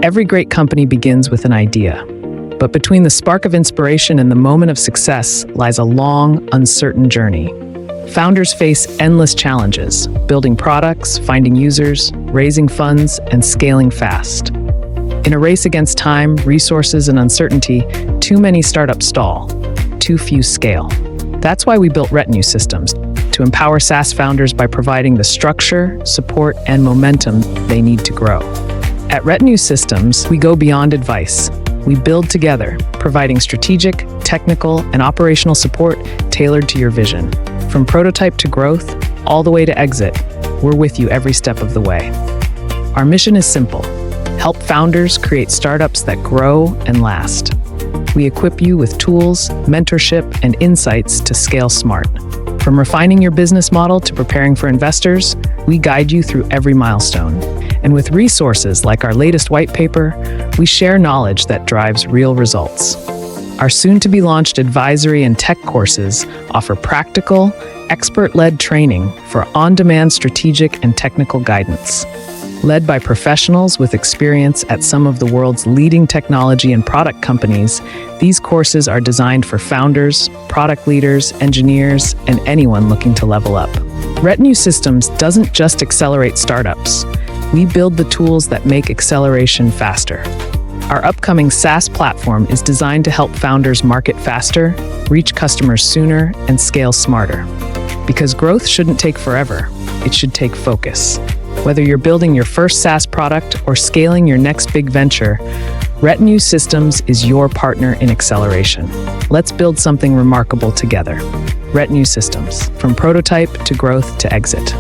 Every great company begins with an idea. But between the spark of inspiration and the moment of success lies a long, uncertain journey. Founders face endless challenges, building products, finding users, raising funds, and scaling fast. In a race against time, resources, and uncertainty, too many startups stall, too few scale. That's why we built Retinue Systems, to empower SaaS founders by providing the structure, support, and momentum they need to grow. At Retinue Systems, we go beyond advice. We build together, providing strategic, technical, and operational support tailored to your vision. From prototype to growth, all the way to exit, we're with you every step of the way. Our mission is simple: help founders create startups that grow and last. We equip you with tools, mentorship, and insights to scale smart. From refining your business model to preparing for investors, we guide you through every milestone. And with resources like our latest white paper, we share knowledge that drives real results. Our soon-to-be-launched advisory and tech courses offer practical, expert-led training for on-demand strategic and technical guidance. Led by professionals with experience at some of the world's leading technology and product companies, these courses are designed for founders, product leaders, engineers, and anyone looking to level up. Retinue Systems doesn't just accelerate startups. We build the tools that make acceleration faster. Our upcoming SaaS platform is designed to help founders market faster, reach customers sooner, and scale smarter. Because growth shouldn't take forever, it should take focus. Whether you're building your first SaaS product or scaling your next big venture, Retinue Systems is your partner in acceleration. Let's build something remarkable together. Retinue Systems, from prototype to growth to exit.